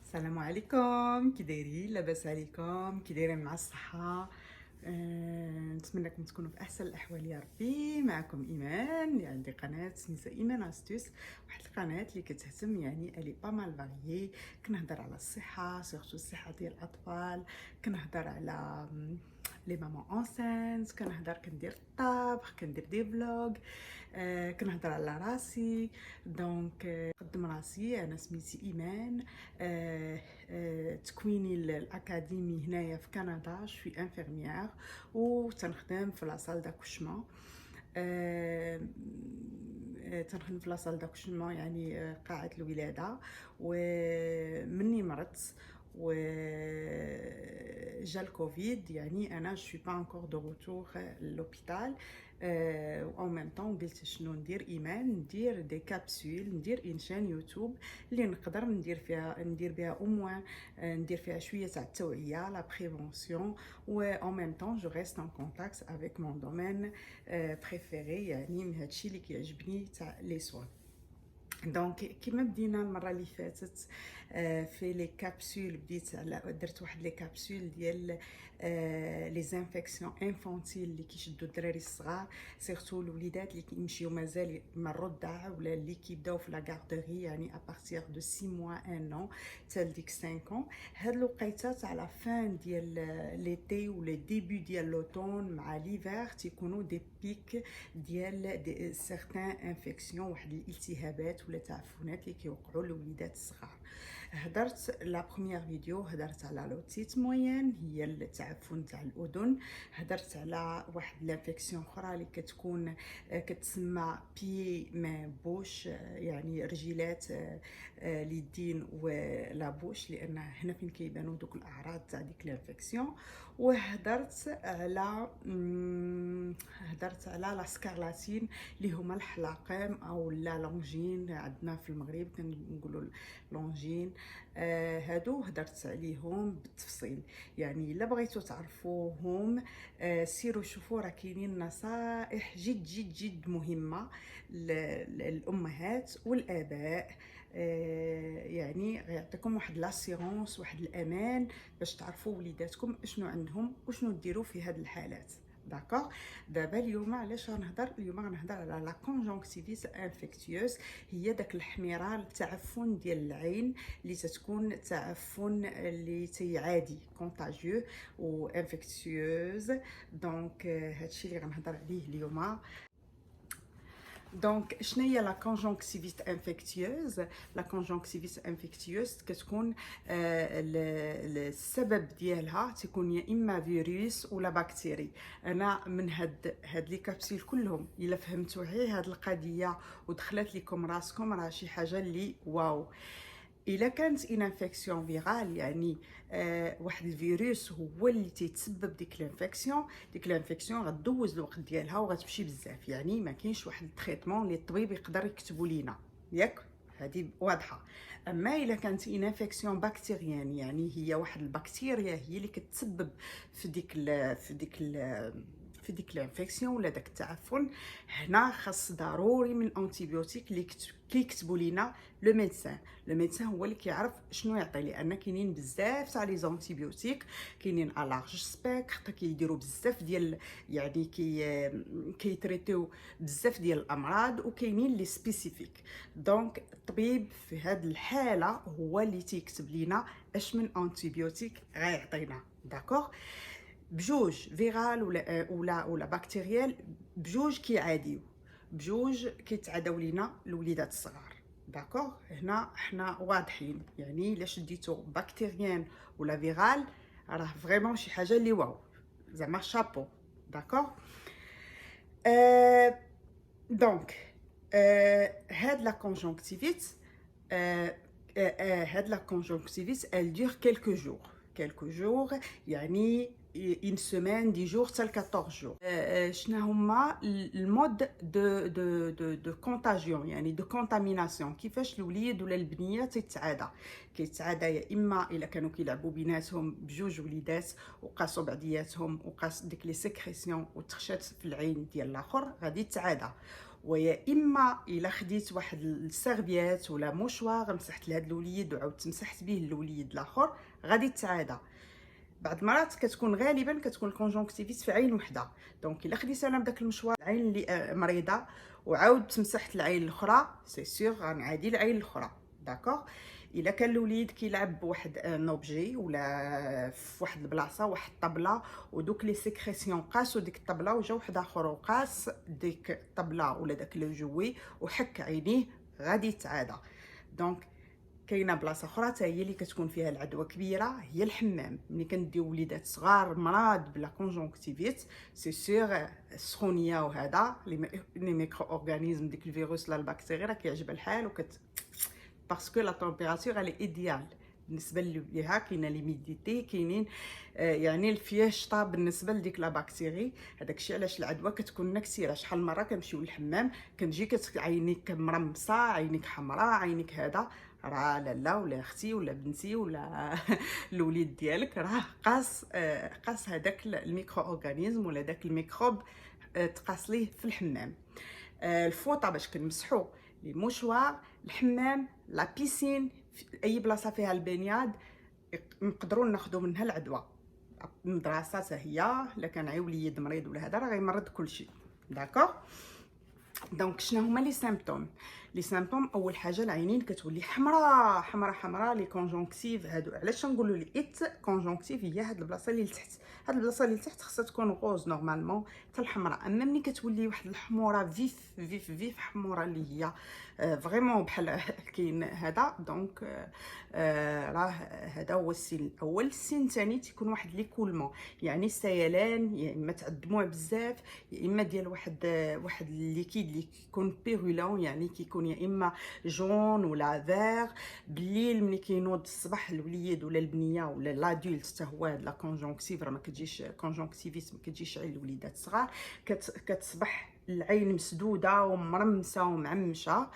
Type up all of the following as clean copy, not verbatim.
السلام عليكم، كي دايرين؟ لاباس عليكم؟ كي دايرين مع الصحة؟ نتمنىكم تكونوا في احسن الاحوال يا ربي. معكم ايمان اللي عندي قناه سميتها ايمان استوس، واحد القناه اللي كتهتم الي با مال فاريي. كنهضر على الصحه، سورتو الصحه ديال الاطفال. كنهضر على لي مامون انسانت، كندير الطبخ، كندير دي فلوغ. كنهضر على راسي. دونك نقدم راسي، انا سميتي ايمان. تكويني الاكاديمي هنايا في كندا، شوي انفيرميير وتنخدم في لاصال داكوشمون. تنخدم في لاصال داكوشمون، يعني قاعة الولادة. ومني مرضت و جا الكوفيد، يعني انا جو با انكور دو روتور لوبيتال. او ميم طون قلت شنو ندير؟ ايمان ندير دي كابسول، ندير ان شان يوتيوب اللي نقدر ندير بها او موان، ندير فيها شويه تاع التوعيه، لا بريفونسيون. و او ميم طون جو ريست ان كونتاكت افيك مون دومين بريفيري، يعني من هادشي اللي كيعجبني تاع لي سوان. دونك كيما بدينا المره اللي فاتت في لي كابسول، بديت على درت واحد لي كابسول ديال لي زانفيكسيون انفونتيل اللي كيشدوا الدراري الصغار، سيرتو الوليدات اللي كيمشيو مازال من الرضع ولا اللي كيبداو في لا غاردوري، يعني ابارتيغ دو 6 موا 1 an حتى لديك 5 ans. هاد الوقيته تاع لا فان ديال ليتي ولا ديبي ديال لوطون مع ليفير تيكونوا دي بيك ديال دي سيغتان انفيكسيون، واحد الالتهابات ولا تعفنات اللي كيوقعوا للوليدات الصغار. هدرت لا بروميير فيديو، هدرت على لوتيت موين، هي التعفن تاع الاذن. هدرت على واحد لانفيكسيون اخرى اللي كتكون كتسمى بي مي بوش، يعني رجيلات اليدين ولا بوش، لان هنا فين كيبانوا دوك الاعراض تاع ديك لانفيكسيون. وهدرت على لا سكارلاتين اللي هما الحلاقم او لا لونجين، عندنا في المغرب كنقولوا لونجين. هادو هدرت عليهم بالتفصيل، يعني الا بغيتو تعرفوهم سيروا شوفوا، راه كاينين نصائح جد جد جد مهمه للامهات والاباء. يعني غيعطيكم واحد لاسيرونس، واحد الامان باش تعرفوا وليداتكم اشنو عندهم وشنو ديروا في هاد الحالات. داكوغ. دابا اليوم علاش غنهضر؟ اليوم غنهضر على لا كونجونكتيفيت انفيكتيوز، هي داك الاحمرار، التعفن ديال العين اللي تتكون تعفن اللي تيعادي كونتاجيو و انفيكتيوز. دونك هادشي اللي غنهضر عليه اليوم. دونك شنو هي لا كونجونكتيفيت انفيكتيوز؟ لا كونجونكتيفيت انفيكتيوز كتكون السبب ديالها تيكون يا اما فيروس ولا بكتيري. انا من هاد لي كابسول كلهم الا فهمتوا غير هاد القضيه ودخلت لكم راسكم، راه شي حاجه اللي واو. الا كانت ان انفيكسيون فيرال، يعني واحد الفيروس هو اللي تيتسبب ديك الانفيكسيون غدوز الوقت ديالها وغتمشي بزاف، يعني ما كاينش واحد التريتمون اللي الطبيب يقدر يكتبو لينا، ياك؟ هذه واضحه. اما الا كانت ان انفيكسيون بكتيريان، يعني هي واحد البكتيريا هي اللي كتسبب في ديك الانفيكسيون ولا داك التعفن، هنا خاص ضروري من انتيبيوتيك اللي كيكتبوا لينا لو ميدسان هو اللي كيعرف شنو يعطي، لان كاينين بزاف تاع لي زونتيبيوتيك، كاينين ا لارج سبيكتر، كيديروا بزاف ديال، يعني كيتريتيو بزاف ديال الامراض، وكاينين لي سبيسيفيك. دونك الطبيب في هذه الحاله هو اللي تيكتب لينا اش من انتيبيوتيك غيعطينا. داكوغ. بجوج فيرال ولا بكتيريال، بجوج كيعاديو، بجوج كيتعداو لينا الوليدات الصغار. داكوغ. هنا حنا واضحين، يعني الا شديتو بكتيريان ولا فيرال راه فريمون شي حاجه اللي واو، زعما شابو. داكوغ. دونك هاد لا كونجونكتيفيت، هاد لا كونجونكتيفيت elle dure quelques jours، يعني une semaine 10 jours حتى 14 jours. شنو هما المود دو كونتاجيون، يعني دو كونتاميناسيون، كيفاش الوليد ولا البنيه كيتعادى يا اما الا كانوا كيلعبوا بيناتهم بجوج وليدات وقاسوا بعضياتهم وقاس ديك لي سيكريسيون وتخشات في العين ديال الاخر غادي يتعادى، ويا اما الا خديت واحد السيرفيات ولا موشوار مسحت لهاد الوليد وعاودت مسحت به الوليد الاخر غادي يتعادى. بعض المرات كتكون غالبا كتكون الكونجونكتيفيت في عين وحده. دونك الا خديت انا بداك المشوار العين اللي مريضه وعاودت مسحت العين الاخرى سي سيغ غنعادي العين الاخرى. داكوغ. الا كان الوليد كيلعب بواحد نوبجي ولا في واحد البلاصه واحد الطبله ودوك لي سيكريسيون قاسوا ديك الطبله وجا واحد اخر وقاس ديك الطبله ولا داك لو جوي وحك عينيه غادي يتعادى. دونك كاينه بلاصه اخرى حتى هي اللي كتكون فيها العدوى كبيره هي الحمام. ملي كنديو وليدات صغار مرض بلا كونجونكتيفيت سي سيغ السخونيه وهذا لي ميكرو اورغانيزم ديك الفيروس لا البكتيريا راه كيعجبها الحال باسكو لا تمبيراتور الي ايديال بالنسبه ليها. كاينه ليميديتي كاينين يعني الفياه شطاب بالنسبه لديك لا باكتيري. هذاك الشيء علاش العدوى كتكون كثيره. شحال مره كنمشيو للحمام كنجي عينيك مرمصه عينيك حمراء عينيك هذا راه لالا ولا اختي ولا بنتي ولا الوليد ديالك راه قاس هذاك الميكرو اورغانيزم ولا داك الميكروب تقاس ليه في الحمام. الفوطه باش كنمسحو لي موشوار الحمام لا بيسين اي بلاصه فيها البنياد نقدروا ناخذوا منها العدوى. المدرسه حتى هي الا كان عي وليد مريض ولا هذا راه غيمرض كلشي. داكوغ. دونك شنو هما لي سيمبتوم؟ لي سيمبتوم اول حاجه العينين كتولي حمراء حمراء حمراء. لي كونجونكتيف هادو علاش نقولوا لي ايت كونجونكتيف هي هاد البلاصه اللي لتحت. هاد البلاصه اللي لتحت خصها تكون غوز نورمالمون حتى الحمراء. اما ملي كتولي واحد الحموره فيف فيف فيف حموره اللي هي فريمون بحال كاين هذا دونك راه هذا هو السين الاول. السين الثاني تيكون واحد لي كولمون يعني السيلان يا اما تاع الدموع بزاف يا اما ديال واحد الليكيد اللي كيكون بيرولون يعني كيكون يا اما جون ولا فيغ. بالليل ملي كينوض الصباح الوليد ولا البنيه ولا لادولت حتى هو هاد لا كونجونكتيف راه ما كتجيش كونجونكتيفيت ما كتجيش على الوليدات الصغار كتصبح العين مسدوده ومرمسه ومعمشه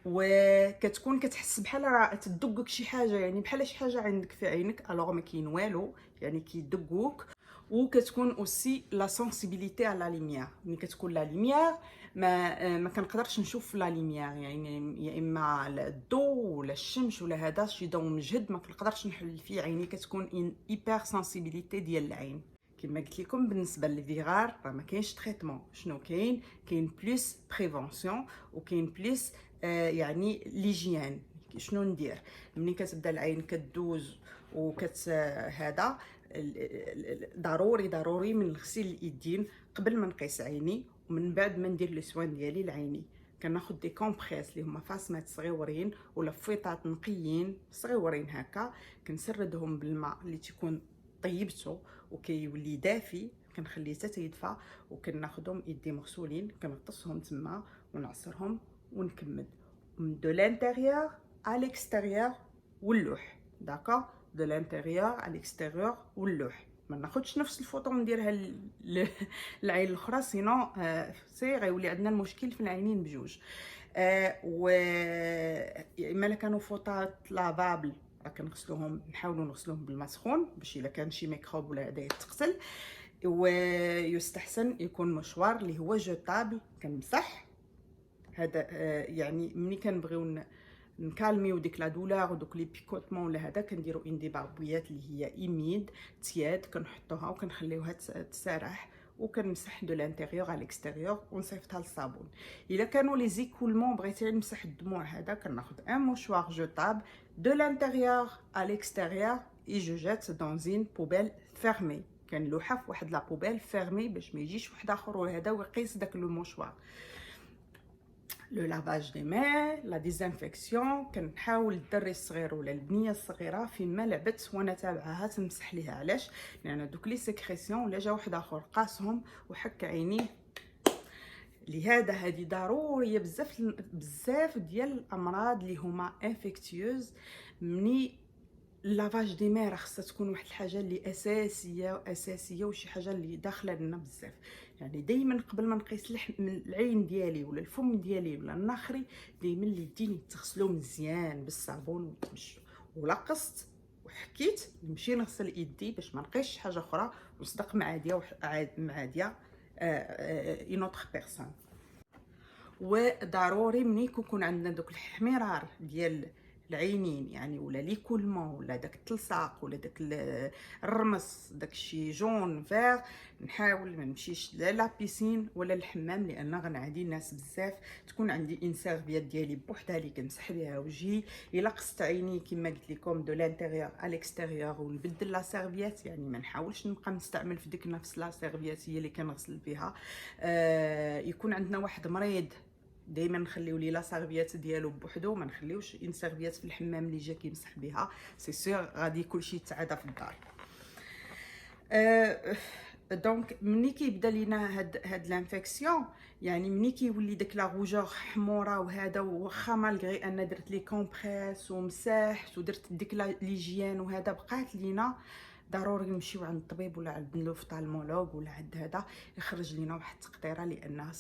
وكتكون كتحس بحال راه تدقك شي حاجه يعني بحال شي حاجه عندك في عينك الوغ ما كاين والو يعني كيدقوك. وكتكون اوسي لا سونسيبيليتي على لا ليميير. ملي كتكون لا ليميير ما كنقدرش نشوف لا ليميير يعني يا اما الضوء ولا الشمس ولا هذا شي ضوء مجهد ما كنقدرش نحل فيه عيني. كتكون ان ايبر سونسيبيليتي ديال العين. كما قلت لكم بالنسبه للفيغار راه ما كاينش تريتمون. شنو كاين بلوس بريفونسيون وكاين بلوس يعني ليجيان. شنو ندير ملي كتبدا العين كدوز هذا ضروري من غسيل اليدين قبل ما نقيس عيني ومن بعد ما ندير لي سوان ديالي لعيني. كناخذ دي كومبريس اللي هما فاسمات صغيورين ولا فيطات نقيين صغيورين هكا كنسردهم بالماء اللي تيكون طيبته وكيولي دافي كنخليه حتى يدفى وكناخذهم يدي مغسولين كنغطسهم تما ونعصرهم ونكمل دو لانتيريور à l'extérieur واللوح. داكوغ دو لانتيريور à l'extérieur واللوح. ما ناخذش نفس الفوطو نديرها للعين الاخرى سينو سي غيولي عندنا المشكل في العينين بجوج. و اما كانوا فوطات لافابل راه كنغسلوهم نحاولوا نغسلوهم بالماء سخون باش الا كان شي ميكروب ولا هذا يتقتل. ويستحسن يكون مشوار اللي هو جوتابل كنمسح هذا يعني ملي كنبغيو نكالميو ديك لا دولار ودوك لي بيكوتمون ولا هذا كنديروا ان دي باربويات اللي هي ايميد تياد كنحطوها وكنخليوها تسرح وكنمسح دو لانتيريور على الاكستيريور ونصيفطها للصابون. الا كانوا لي زيكولمون بغيتي نمسح الدموع هذا كناخذ ان موشوار جوتاب دو لانتيريور على الاكستيريور اي جو جيت دون زين بوبيل فيرمي. كنلوحها في واحد لا بوبيل فيرمي باش ما يجيش واحد اخر وهذا ويقيس داك لو موشوار. لو لافاج دي مي لا ديزانفيكسيون كنحاول الدري الصغير ولا البنيه الصغيره فين ما لعبت وانا تابعها تمسح ليها. علاش؟ لان دوك لي سيكريسيون ولا جا واحد اخر قاسهم وحك عينيه. لهذا هذه ضروريه بزاف ديال الامراض اللي هما انفيكتيوز مني لافاج دي مي راه خصها تكون واحد الحاجه اللي اساسيه وشي حاجه اللي داخله لنا بزاف. يعني دائما قبل ما نقيس العين ديالي ولا الفم ديالي ولا النخري دائما اليدين يتغسلوا مزيان بالصابون وتمشوا ولا قصت وحكيت نمشي نغسل يدي باش ما نقيش حاجه اخرى ونصدق معاديه اون اوتر بيرسون. وضروري ملي يكون عندنا دوك الاحمرار ديال العينين يعني، ولا ليكولمون، ولا داك التلصاق، ولا داك الرمس، داك الشي جون فيغ، نحاول ما نمشيش لا لا بيسين ولا الحمام، لان غنعدي الناس بزاف. تكون عندي ان سيرفيات ديالي بوحدها اللي كنمسح بها وجهي. الا قصت عيني كما قلت لكم دو لانتيريور ا ليكستيريور ونبدل لا سيرفيات، يعني ما نحاولش نبقى نستعمل في ديك نفس لا سيرفيات هي اللي كنغسل بها. يكون عندنا واحد مريض دائما نخليو ليه لا سيرفيات ديالو بوحدو، ما نخليوش ان سيرفيات في الحمام اللي جا كيمسح بها. سي سور غادي كلشي يتعادى في الدار. دونك ملي كيبدا لينا هاد لانفيكسيون، يعني ملي كيولي داك لا روجور حموره وهذا، واخا مالغري انا درت لي كومبريس ومسحت ودرت ديك ليجيان وهذا، بقات لينا ضروري نمشيو عند الطبيب ولا عند الاوفtalmologue ولا عند هذا يخرج لينا واحد التقطيره، لانها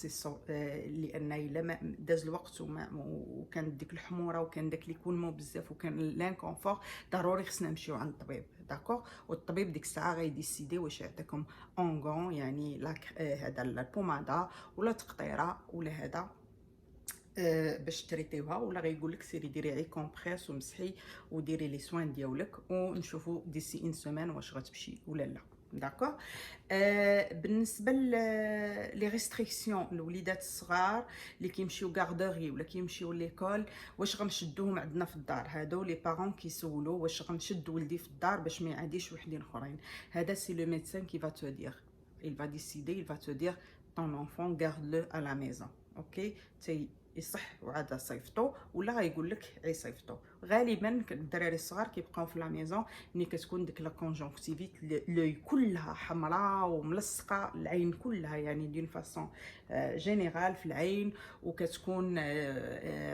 لان الا ما داز الوقت وكان ديك الحموره وكان داك ليكولمون بزاف وكان لانكونفور، ضروري خصنا نمشيو عند الطبيب. داكوغ. والطبيب ديك الساعه غيديسيدي واش يعطيكم اونغون يعني هذا البوماده ولا تقطيره ولا هذا باش تريتيوها، ولا غيقول لك سيري ديري عي كومبريس ومسحي وديري لي سوان ديالك ونشوفوا ديسي ان سيمين واش غتمشي ولا لا. داكوغ. بالنسبه لي ريستريكسيون الوليدات الصغار اللي كيمشيو غاردوري ولا كيمشيو ليكول، واش غنشدوهم عندنا في الدار؟ هادو لي بارون كيسولوا واش غنشد ولدي في الدار باش ما يعاديش وحدين اخرين. هذا سي لو ميدسان كي فا تو دير، il va décider, il va te dire ton enfant garde-le à la maison. اوكي يصح وعاد صيفطو، ولا غيقول لك عي صيفطو. غالبا الدراري الصغار كيبقاو في لا ميزون ملي كتكون ديك لا كونجونكتيفيت لوي كلها حمراء وملصقه، العين كلها يعني دون فاسون جينيرال في العين، وكتكون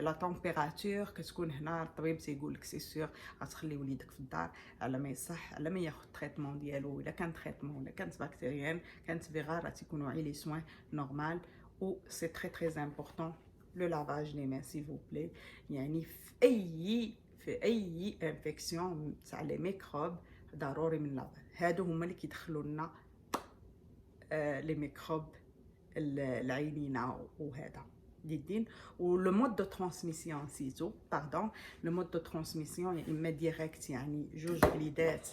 لا تمبيراتور كتكون هنا. الطبيب تيقول لك سي سور غتخلي وليدك في الدار على ما يصح، على ما ياخذ تريتمون ديالو. الا كان تريتمون ولا كانت بكتيريان كانت فيغار تيكونوا عي لي سوين نورمال. و سي تري تري امبورطون لو لافاج دي مين سيل فو بلي، يعني في اي انفيكسيون تاع لي ميكروب ضروري من لافاج. هادو هما اللي كيدخلوا لنا لي ميكروب العينينا وهذا جدين. ولو مود دو ترانسميسيون سيتو باردون، لو مود دو ترانسميسيون يا اما ديريكت يعني جوج وليدات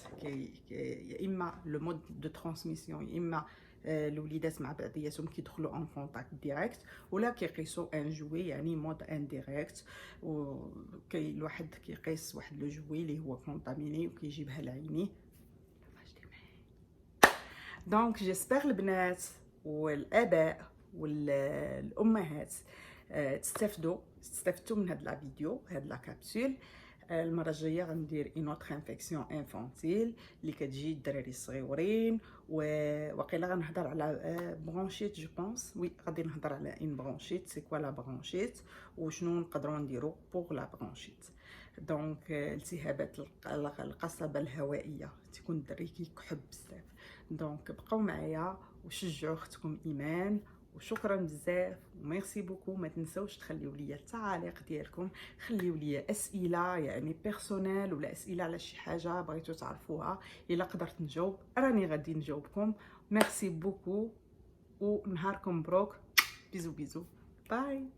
يا اما لو مود دو ترانسميسيون يا اما الوليدات مع بعضياتهم كيدخلوا ان كونتاكت ديريكت، ولا كيقيسوا ان جوي يعني مود انديريكت. وكاي الواحد كيقيس واحد لو جوي اللي هو كونتاميني وكيجيبها لعينيه. دونك جيسبر البنات والاباء والامهات تستفدوا من هاد لا فيديو، هاد لا كابسول. المره الجايه غندير اون اوتر انفيكسيون انفانتيل اللي كتجي الدراري الصغيورين، وواقيلا غنهضر على برونشيت جو بونس. وي غادي نهضر على ان برونشيت، سي كوا لا برونشيت وشنو نقدروا نديرو بوغ لا برونشيت. دونك التهابات القصبه الهوائيه تكون الدري كيكحب بزاف. دونك بقاو معايا وشجعوا اختكم ايمان، وشكرا بزاف وميرسي بوكو. ما تنساوش تخليو ليا التعاليق ديالكم، خليو ليا اسئله يعني بيرسونيل ولا اسئله على شي حاجه بغيتو تعرفوها. الا قدرت نجاوب راني غادي نجاوبكم. ميرسي بوكو ونهاركم مبروك. بيزو بيزو باي.